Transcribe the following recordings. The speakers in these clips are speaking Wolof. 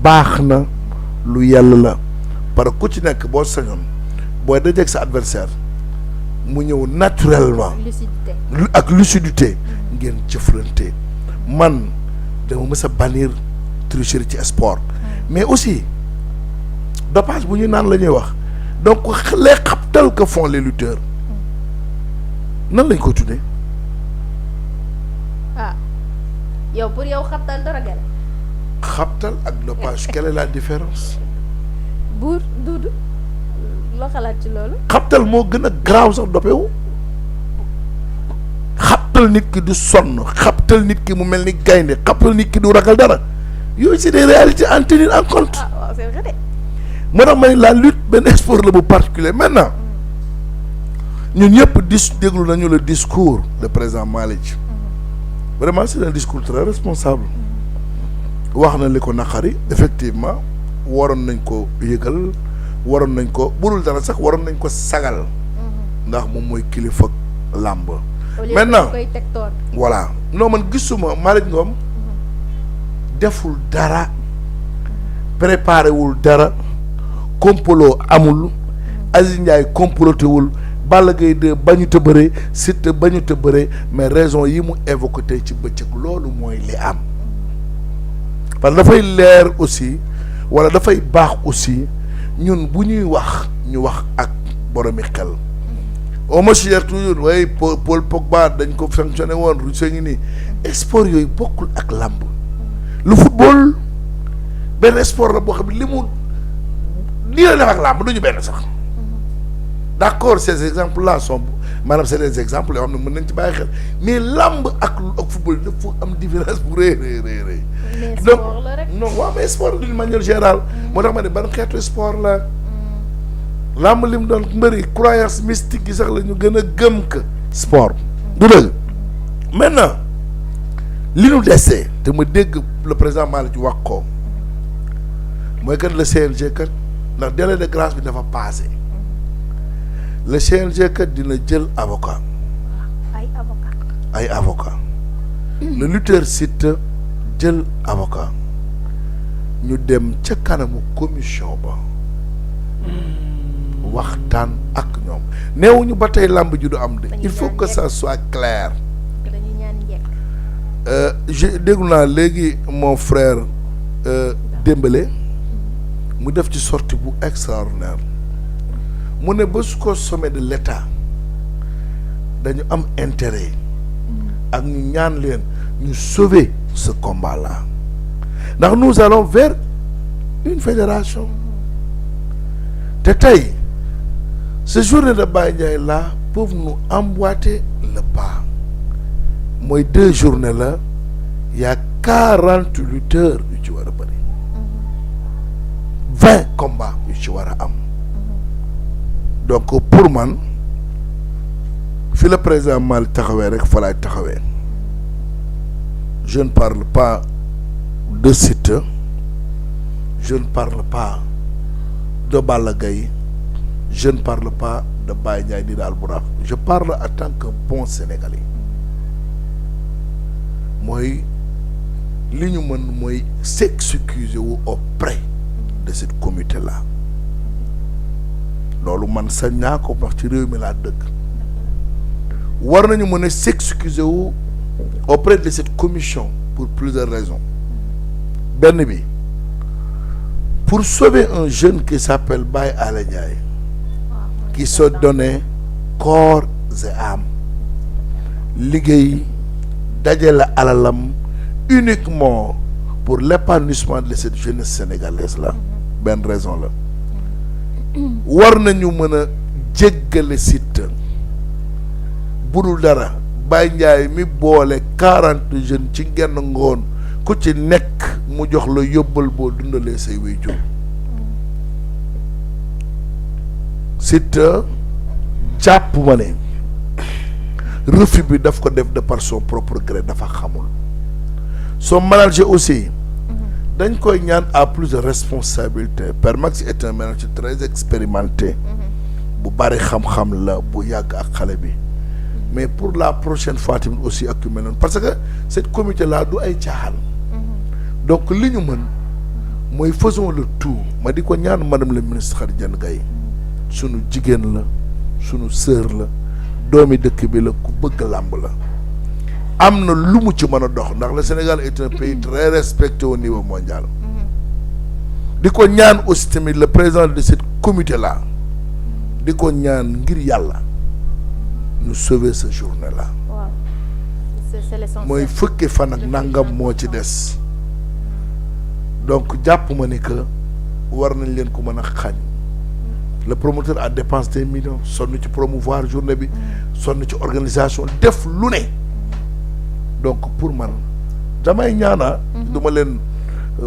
baax na lu yàlla la parce que ku ci nekk boo sañoon booy dajeeg sa adversaire mu ñëw naturellement ak lucidité ngeen jëflante man dama mës a bannir tricherie ci sport mais aussi dopage bu ñu naan la ñuy wax donc les xabtal que font les lutteurs nan lañ ko tuddee. ah yow pour yow xabtal dara gën. xabtal ak dopage quelle est la différence. buur duudu loo xalaat ci loolu. xabtal moo gën a graaw sax dopewu xabtal nit ki du sonn xabtal nit ki mu mel ni gaynde xabtal nit ki du ragal dara yooyu c'est des réalités à tenir en compte. ah waaw c'est vrai de. moo tax ma ne la lutte benn sport la bu particulier maintenant ñun ñëpp déglu nañu le discours de président Malick vraiment c'est un discours très responsable wax na li ko naqari effectivement waroon nañ ko yëgal waroon nañ ko burul dara sax waroon nañ ko sagal ndax moom mooy kilifa làmb maintenant voilà non man gisuma Malick Ngom deful dara préparé wul dara complot amul Aziz Ndiaye comploté wul Balla Gaye de bañu te bëre Siteu bañu te bëre mais raison yi mu évoqué tey ci bëccëg loolu mooy li am parce que dafay leer aussi wala dafay baax aussi ñun bu ñuy wax ñu wax ak boromi xel au moins toujours waaye Paul Pogba dañ ko sanctionné woon Russie ngi nii sport yooyu bokkul ak làmb lu football benn sport la boo xam ne li mu lii la def ak làmb du ñu benn sax d'accord ces exemples là sont maanaam c'est des exemples yoo xam ne mën nañ ci bàyyi xel mais làmb ak football dafa am différence bu rëy rëy donc non waaw mais sport d'une manière générale moo tax ma ne ban xeetu sport la làmb li mu doon mbëri croyance mystique yi sax la ñu gën a gëm que sport du dëgg maintenant li ñu desee te ma dégg le président Malick wax ko mooy kat le CNG kat ndax délai de grâce bi dafa passé le CNG kat dina jël avocat ay avocat le lutteur Siteu jël avocat ñu dem ca kanamu commission ba waxtaan ak ñoom neewuñu ba tey làmb ji du am de il faut que ça soit clair déglu naa léegi mon frère Dembélé mu def ci sortie bu extraordinaire mu ne ba su ko sommet de l'État dañu am intérêt ak ñu ñaan leen ñu sauver ce combat là ndax nous allons vers une fédération te tey ce journée de Baye Ndiaye là peuvent nous emboîter le pas mooy 2 journées là y a 40 lutteurs yu ci war a bëri 20 combats yu ci war a am donc pour man fi le président Malick taxawee rek fa laay taxawee je ne parle pas de Siteu je ne parle pas de Balla Gaye je ne parle pas de Baye Ndiaye ni daal bu raf je parle en tant que bon Sénégalais mooy li ñu mën mooy s'excuser wu auprès de cette comité là loolu man sañ naa ko wax ci réew mi laa dëkk war nañu mën a s'excuser wu auprès de cette commission pour plusieurs raisons benn bi pour sauver un jeune qui s'appelle Baye Alé Ndiaye qui se donnait corps et âme liggéey dajale alalam uniquement pour l'épanouissement de cette jeunesse sénégalaise là benn raison la war nañu mën a jéggale Siteu budul dara Baye Ndiaye mi boole 40 jeunes ci genn ngoon ku ci nekk mu jox la yóbbal boo dundalee say waajur Siteu jàpp ma ne refus bi daf ko def de par son propre gré dafa xamul son manager aussi dañ koy ñaan à plus de responsabilité Père Max est un manager très expérimenté bu bari xam-xam la bu yàgg ak xale bi mais pour la prochaine fois tamit aussi ak yu mel noonu parce que cette comité là du ay caaxaan donc li ñu mën mooy faisons le tout ma di ko ñaan madame le ministre Khady Diène Gaye sunu jigéen la sunu sœur la doomi dëkk bi la ku bëgg làmb la am na lu mu ci mën a dox ndax le Sénégal est un pays très respecté au niveau mondial di ko ñaan aussi tamit le président de cette comité là di ko ñaan ngir yàlla ñu sauver ce journée là c'est l'essentiel. mooy fukki fan ak nangam moo ci des donc jàpp ma ni que war nañ leen ko mën a xañ le promoteur a dépensé des millions sonn ci promouvoir journée bi sonn ci organisation def lu ne donc pour man damay ñaana du ma leen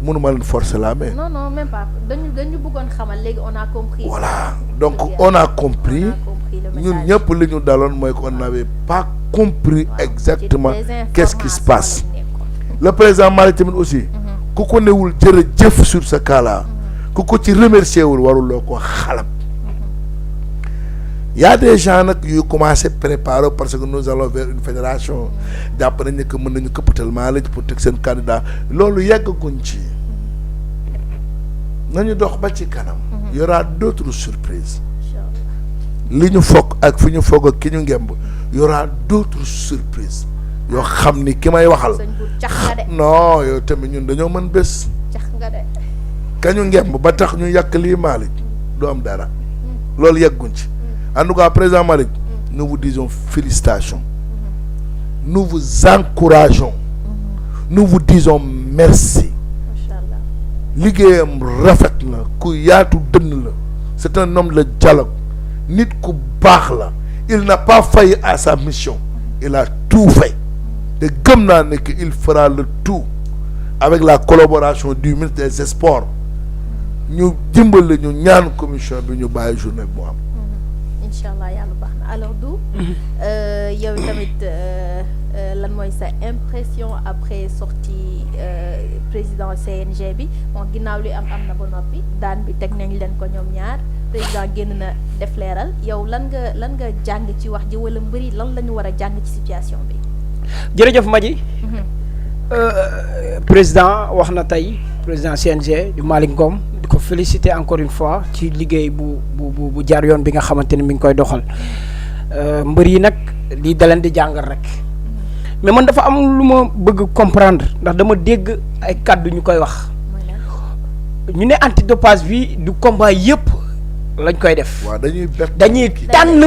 mënuma leen forcer la main. non même pas dañu bëggoon xamal léegi on a compris. voilà donc on a compris ñun ñëpp li ñu daloon mooy qu'on n'avait pas compris exactement qu'est-ce qui se passe. Le président Malick tamit aussi ku ko newul jërëjëf sur ce cas là ku ko ci remercier wul waruloo ko xalab. Y a des gens nag yu commencé préparer parce que nous allons vers une fédération jàpp nañ ne que mën nañu këppatal Malick pour teg seen candidat loolu yeggaguñ ci nañu dox ba ci kanam. Y aura d'autres surprises. li ñu foog ak fi ñu foog ak ki ñu ngemb y aura d'autres surprises yoo xam ni ki may waxal. non yow tamit ñun dañoo mën bés. ka ñu ngemb ba tax ñu yàq lii Malick du am dara loolu yegguñ ci. En tout cas, président Malick, nous vous disons félicitations. Nous vous encourageons. Nous vous disons merci. liggéeyam rafet na ku yaatu dënn la c'est un homme de dialogue nit ku baax la il n'a pas failli à sa mission il a tout fait te gëm naa ne que il fera le tout avec la collaboration du ministre des Sports ñu dimbali ñu ñaan commission bi ñu bàyyi journée bu am. Inch'Allah yàlla baax na alors du yow tamit lan mooy sa impression après sortie président CNG bi bon ginnaaw li am na ba noppi daan bi teg nañ leen ko ñoom ñaar président génn na def leeral yow lan nga jàng ci wax ji wala mbëri lan la ñu war a jàng ci situation bi. jërëjëf Madji. président wax na tey président CNG du Malick Ngom di ko féliciter encore une fois ci liggéey bu jaar yoon bi nga xamante ni mi ngi koy doxal mbër yi nag lii da leen di jàngal rek mais man dafa am lu ma bëgg comprendre ndax dama dégg ay kàddu ñu koy wax ñu ne antidopage bi du combat yëpp lañ koy def. waaw dañuy bett dañuy tànn.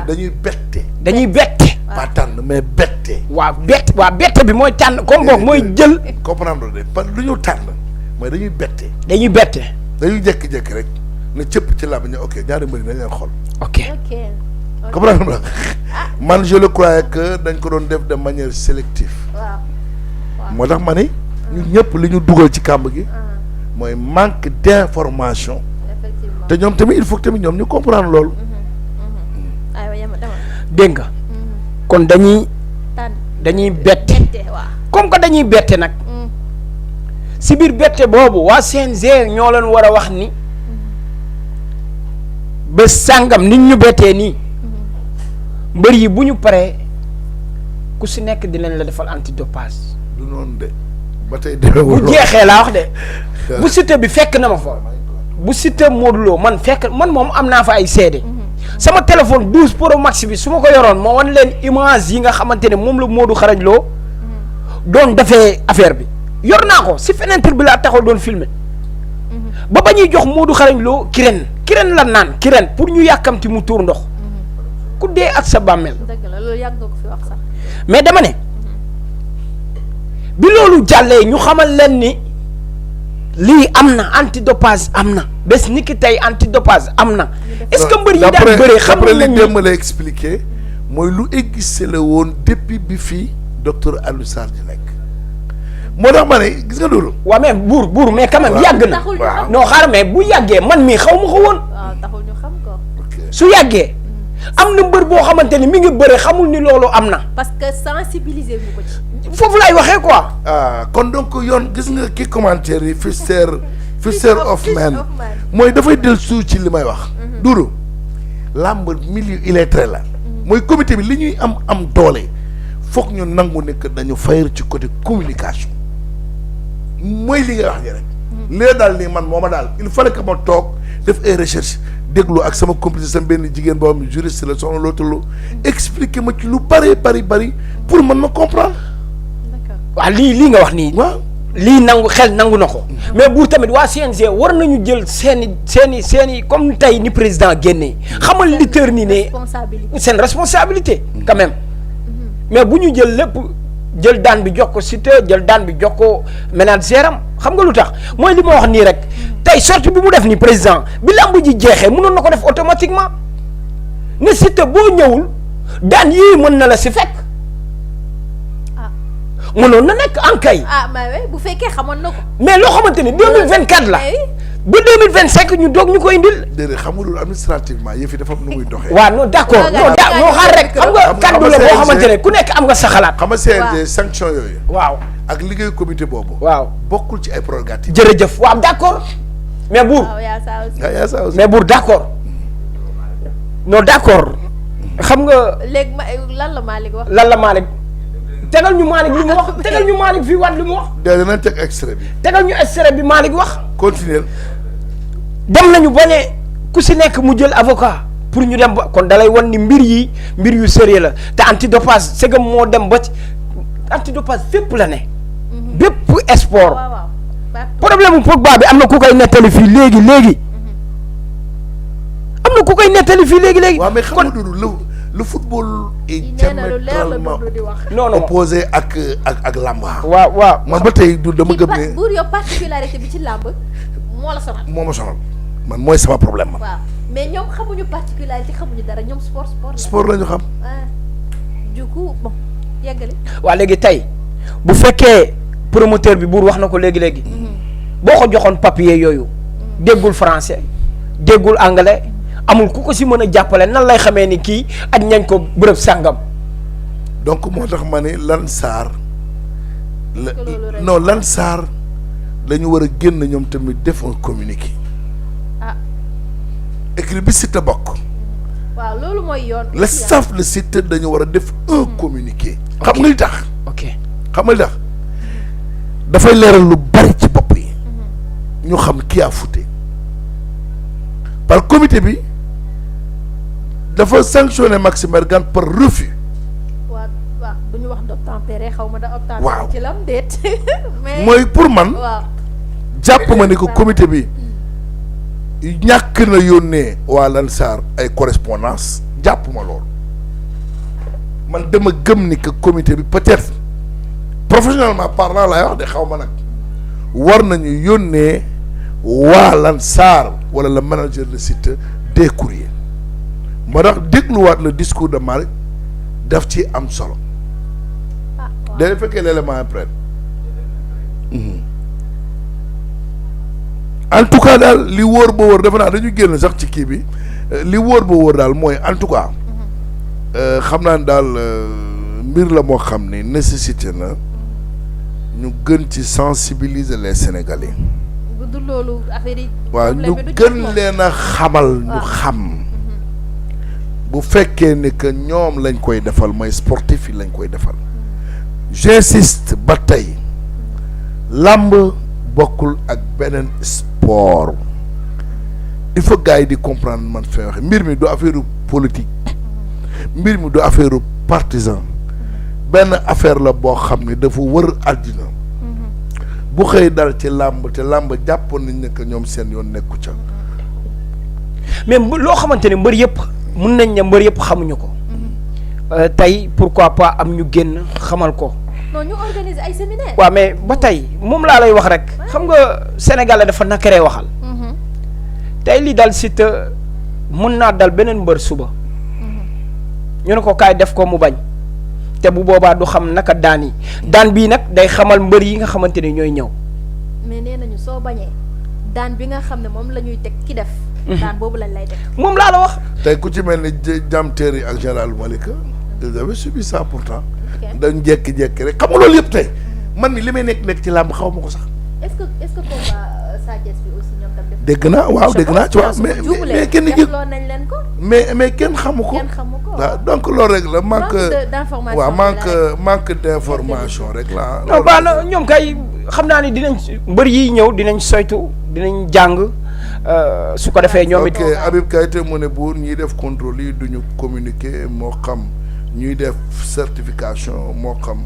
dañuy bette. dañuy bette. pas tànn mais bette. waaw bette bi mooy tànn comme boog mooy jël. comprendre de parce que lu ñu tànn mooy dañuy bette. dañuy bette. dañuy jékki-jékki rek ne cëpp ci làmb ñu ok ñaari mbëri nañ leen xool. ok comprendre nga man je le croyais que dañ ko doon def de manière sélective. waaw moo tax ma ni ñun ñëpp li ñu dugal ci kàmb gi. mooy manque d'information. effectivement te ñoom tamit il faut que tamit ñoom ñu comprendre loolu. dégg nga kon dañuy bette comme que dañuy bette nag si biir bette boobu waa CNG ñoo leen war a wax ni ba sàngam nit ñu bettee nii mbër yi bu ñu paree ku si nekk dinañ la defal antidopage. du noonu de ba tey demewul bu jeexee laa wax de bu Siteu bi fekk na ma fa bu Siteu Modou Lo man moom am naa fa ay seede sama téléphone 12 Pro Max bi su ma ko yoroon ma wan leen image yi nga xamante ne moom la Modou Xarañ Lo doon defee affaire bi yor naa ko si fenêtre bi laa taxaw doon filmer ba ñuy jox Modou Xarañ Lo kireen la naan kireen pour ñu yàkkamti mu tuur ndox ku dee ak sa bàmmeel. dëgg la loolu yàgg nga ko fi wax sax. mais dama ne bi loolu jàllee ñu xamal leen ni lii am na antidopage am na bés ni ki tey antidopage am na. est-ce que mbër yi daan bëree xam nga nañ li démb lay expliquer mooy lu existé la woon depuis bi fii docteur Alioune Sarr di nekk moo tax ma ne gis nga loolu. waaw mais buur mais quand même yàgg na. taxul ñu xam non xaaral mais bu yàggee man mii xaw ma ko woon. waaw taxul ñu xam ko. su yàggee am na mbër boo xamante ni mi ngi bëre xamul ni loolu am na. parce que sensibiliser bu ko ci. foofu laay waxee quoi. kon donc yoon gis nga ki commentaire yi Fisher of man mooy dafay del suuf ci li may wax. Doudou làmb milieu illettré la. mooy comité bi li ñuy am doole foog ñu nangu ne que dañu fayal ci côté communication mooy li nga wax ni rek léegi daal nii man moo ma daal il fallait que ma toog def ay recherche déglu ak sama complice sama benn jigéen boo xam ne juriste la soxna loolu expliquer ma ci lu bari pour mën ma comprendre. waaw lii nga wax nii. waaw lii xel nangu na ko. mais bu tamit waa CNG war nañu jël seeni comme tey ni président génnee xamal lutteur ni ne seen responsabilité quand même. mais bu ñu jël lépp jël daan bi jox ko Siteu jël daan bi jox ko manager am xam nga lu tax mooy li ma wax nii rek tey sortie bi mu def ni président bi lamb ji jeexee mënoon na ko def automatiquement ne Siteu boo ñëwul daan yii mën na la si fekk. mënoon na nekk ankay. mais bu fekkee xamoon na ko. mais loo xamante ni 2024 la. ba 2025 ñu doog ñu koy indil. déedéet xam nga loolu administrativement yëf yi dafa am nu muy doxee. waaw non d'accord non xaar rek xam nga kaddu la boo xamante ne ku nekk am nga sa xalaat. xam nga CNG sanction yooyu. waaw ak liggéeyu comité boobu. waaw bokkul ci ay prérogatives. jërëjëf waaw d'accord mais buur. yaa saa aussi mais buur d'accord non d'accord xam nga. léegi lan la Malick wax. lan la Malick. tegal ñu Malick li mu wax tegal ñu Malick fii waat li mu wax. déedéet nañ teg extrait bi. tegal ñu extrait bi Malick wax. continuer. dem nañu ba ne ku si nekk mu jël avocat pour ñu dem ba kon dalay wan ni mbir yu sérieux la te antidopage segam moo dem ba ci antidopage fépp la ne. bépp sport. problème mu Pogba bi am na ku koy nettali fii léegi. am na ku koy nettali fii léegi. waaw mais xam nga le football est diamétralement opposé ak làmb. waaw man ba tey du dama gëm ne. buur yow particularité bi ci làmb moo la sonal. moo ma sonal man mooy sama problème man. waaw mais ñoom xamuñu particularité xamuñu dara ñoom sport la ñu xam. du coup bon yeggali. waaw léegi tey bu fekkee promoteur bi buur wax na ko léegi. boo ko joxoon papier yooyu. déggul français déggul anglais. amul ku ko si mën a jàppale nan lay xamee ni kii aj ñañ ko bërëb sàngam. donc moo tax ma ne Lansar Lansar la ñu war a génn ñoom tamit def un communiqué. écrit bi Siteu bokk. waaw loolu mooy yoon. le staff le Siteu dañu war a def un communiqué. xam nga li tax. xam nga li tax dafay leeral lu bari ci bopp yi. ñu xam qui a fouté par comité bi. dafa sanctionné Maxime Bergan par refus. waaw du ñu wax d'obtempérer xaw ma da obtempérer ci lam déet. mais mooy pour man. jàpp ma ni ko comité bi ñàkk na yónnee waa Lansar ay correspondance jàpp ma loolu man dama gëm ni que comité bi peut-être professionnellement parlant laay wax de xaw ma nag war nañu yónnee waa Lansar wala le manager de site des courriers. moo tax dégluwaat le discours de Malick daf ci am solo. day fekkee l'élément après. en tout cas daal li wóor ba wóor defe naa dañu génn sax ci kii bi li wóor ba wóor daal mooy en tout cas xam naa ne daal mbir la moo xam ne nécessité na ñu gën ci sensibiliser les Sénégalais. bu dul loolu affaire yi. waaw ñu gën leen a xamal ñu xam. bu fekkee ne que ñoom lañ koy defal mooy sportif yi lañ koy defal j'insiste ba tey làmb bokkul ak beneen sport il faut gars yi di comprendre man fay waxe mbir mi du affaire politique mbir mi du affaire partisan benn affaire la boo xam ne dafa wër àddina bu xëy dal ci làmb te làmb jàppoon nañ ne que ñoom seen yoon nekku ca mais loo xamante ne mbër yëpp mun nañ ne mbër yëpp xamuñu ko. tey pourquoi pas am ñu génn xamal ko. non ñu organiser ay séminaire. waaw mais ba tey moom laa lay wax rek. xam nga Sénégal dafa nakaree waxal. tey li dal Siteu mun naa dal beneen mbër suba. ñu ne ko kaay def ko mu bañ. te bu boobaa du xam naka daan yi daan bii nag day xamal mbër yi nga xamante ne ñooy ñëw. mais nee nañu soo bañee daan bi nga xam ne moom la ñuy teg ki def. daan boobu lañ lay def. moom laa la wax. tey ku ci mel ni Jam Terry ak général Malika ils avaient subi ça pourtant. dañ jékki-jékki rek xam nga loolu yëpp tey man mi li may nekk ci làmb xaw ma ko sax. est-ce que combat Sa Thiès bi aussi ñoom tam def. dégg naa waaw dégg naa ci waaw mais kenn ji nañ leen ko. mais kenn xamu ko. waaw donc loolu rek la manque d'information waaw manque d'information rek la. non baax na ñoom kay xam naa ni dinañ mbër yi ñëw dinañ soytu dinañ jàng su ko defee ñoom it. ok Habib Keïta mu ne buur ñiy def contrôle yi duñu communiquer moo xam ñuy def certification moo xam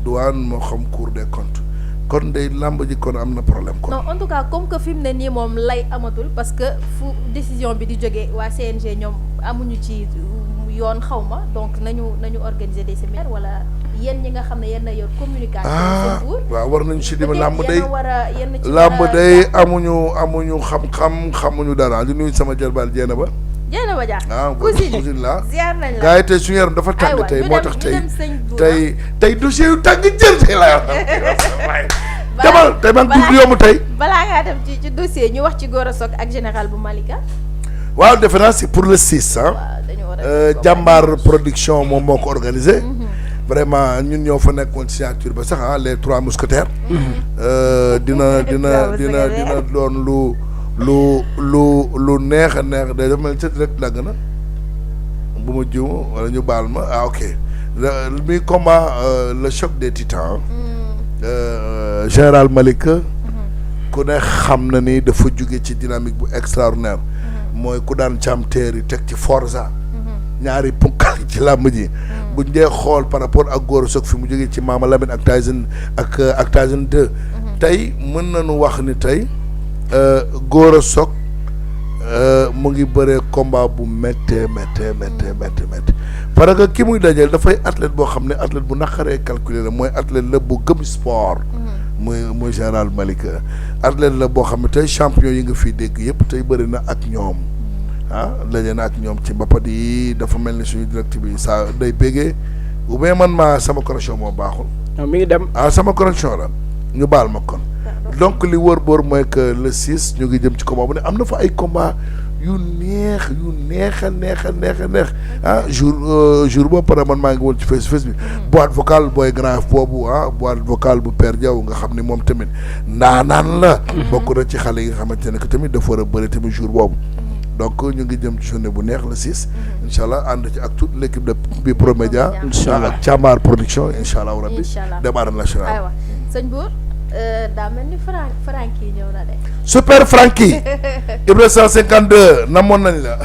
douane moo xam cour des comptes kon day làmb ji kon am na problème kon. non en tout cas comme que fi mu ne nii moom lay amatul parce que fu décision bi di jógee waa CNG ñoom amuñu ci yoon xaw ma donc nañu organiser des séminaires wala yéen ñi nga xam ne yéen a yor communication. waaw war nañu si dima làmb day yéen làmb day amuñu xam-xam xamuñu dara di nuyu sama jërbaal jeena ba. jeena ba jaax. cousine la ziar nañ la gars yi tey suñu yaram dafa tàng tey moo tax tey dossier yu tàng jël tey laa demal tey man du yomb tey. balaa ngaa dem ci dossier ñu wax ci Gora Sock ak général bu Malika. waaw defe naa c'est pour le 6 jàmbaar production moom moo ko organisé. vraiment ñun ñoo fa nekkoon signature ba sax les 3 mousquetaires. dina doon lu neex a neex day def mel ni rek lagg na bu ma jiw wala ñu baal ma ok muy combat le choc des titans. général Malika. ku ne xam na ni dafa jóge ci dynamique bu extraordinaire. mooy ku daan càmm teer yi teg ci Forza. ñaari punkal ci làmb ji. buñ dee xool par rapport ak Gora Sock fi mu jógee ci Mama Lamine ak Tyson ak Tyson 2. tey mën nañu wax ni tey Gora Sock mu ngi bëree combat bu méttee parce que ki muy dajeel dafay athlète boo xam ne athlète bu naqaree calculer la mooy athlète la bu gëm sport. muy général Malika athlète la boo xam ne tey champion yi nga fiy dégg yëpp tey bëri na ak ñoom. daje na ak ñoom ci mbapat yi dafa mel ni suñu direct bi saa day bégee ou bien man sama connexion moo baaxul. mi ngi dem sama connexion la ñu baal ma kon. donc li wër boor mooy que le 6 ñu ngi jëm ci combat bu ne am na fa ay combat yu neex a neex jour boobu pare man maa ngi woon ci face bi. boîte vocale booy grand boobu boîte vocale bu Père Diaw nga xam ni moom tamit ndaanaan la. bokk na ci xale yi nga xamante ne que tamit dafa war a bëri tamit jour boobu. donc ñu ngi jëm ci journée bu neex le 6. incha allah ànd ci ak toute l' équipe de bi Promédia. incha allah ak Thiambar production incha allah rabbi. dem arène nationale. aywa sëñ Bour daa mel ni Franky ñëw na de. super Franky. Ibra 152 namoon nañ la.